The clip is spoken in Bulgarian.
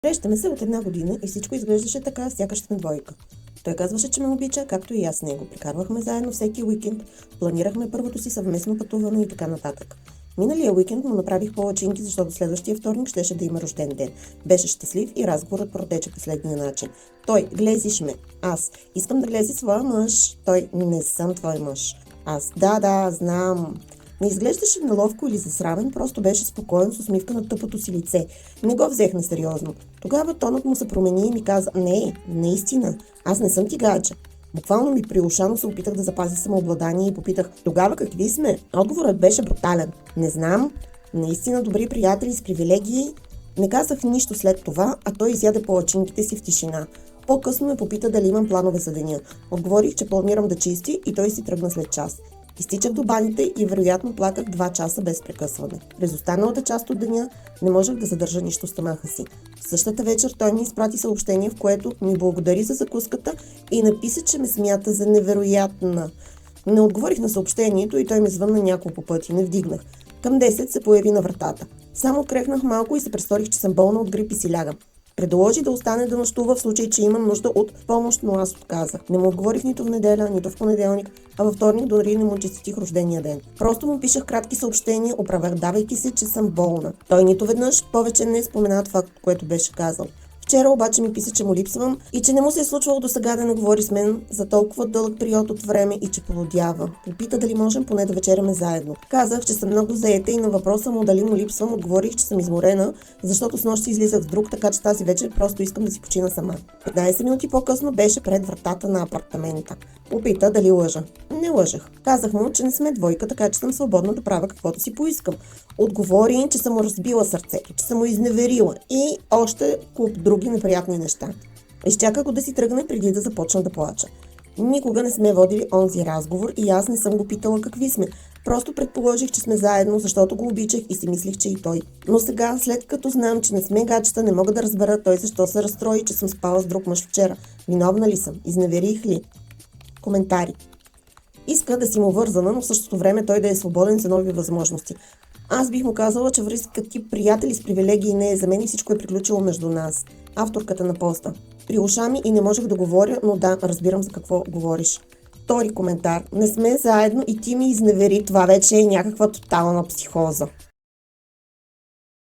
Срещаме се от 1 година и всичко изглеждаше така, сякаш сме двойка. Той казваше, че ме обича, както и аз с него. Прекарвахме заедно всеки уикенд, планирахме първото си съвместно пътуване и така нататък. Миналия уикенд му направих палачинки, защото следващия вторник щеше да има рожден ден. Беше щастлив и разговорът протече последния начин. Той: глезиш ме. Аз: искам да глези своя мъж. Той: не съм твой мъж. Аз: да, знам. Не изглеждаше неловко или засрамен, просто беше спокоен с усмивка на тъпото си лице. Не го взех на сериозно. Тогава тонът му се промени и ми каза: не, наистина, аз не съм ти гадже. Буквално ми приушано се опитах да запазя самообладание и попитах: тогава какви сме? Отговорът беше брутален: не знам, наистина добри приятели с привилегии. Не казах нищо след това, а той изяде палачинките си в тишина. По-късно ме попита дали имам планове за деня. Отговорих, че планирам да чисти, и той си тръгна след час. Изтичах до баните и вероятно плаках 2 часа без прекъсване. През останалата част от деня не можех да задържа нищо в стомаха си. Същата вечер той ми изпрати съобщение, в което ми благодари за закуската и написа, че ме смята за невероятна. Не отговорих на съобщението и той ме звънна няколко пъти. Не вдигнах. Към 10 се появи на вратата. Само крехнах малко и се престорих, че съм болна от грип и си лягам. Предложи да остане да нощува в случай, че имам нужда от помощ, но аз отказах. Не му отговорих нито в неделя, нито в понеделник, а във вторник дори не му честитих рождения ден. Просто му пишах кратки съобщения, оправдавайки се, че съм болна. Той нито веднъж повече не спомена това, което беше казал. Вчера обаче ми писа, че му липсвам и че не му се е случвало досега да не говори с мен за толкова дълъг период от време и че полудява. Попита дали можем поне да вечеряме заедно. Казах, че съм много заета и на въпроса му дали му липсвам отговорих, че съм изморена, защото снощи излизах с друг, така че тази вечер просто искам да си почина сама. 15 минути по-късно беше пред вратата на апартамента. Попита дали лъжа. Не лъжах. Казах му, че не сме двойка, така че съм свободна да правя каквото си поискам. Отговори, че съм му разбила сърцето, че съм му изневерила и още куп други неприятни неща. Изчаках го да си тръгне преди да започна да плача. Никога не сме водили онзи разговор и аз не съм го питала какви сме. Просто предположих, че сме заедно, защото го обичах и си мислих, че и той. Но сега, след като знам, че не сме гаджета, не мога да разбера той защо се разстрои, че съм спала с друг мъж вчера. Виновна ли съм? Изневерих ли? Коментари. Иска да си му вързана, но в същото време той да е свободен за нови възможности. Аз бих му казала, че връзка тип приятели с привилегии не е за мен и всичко е приключило между нас. Авторката на поста. При уша ми и не можех да говоря, но да, разбирам за какво говориш. Втори коментар. Не сме заедно и ти ми изневери, това вече е някаква тотална психоза.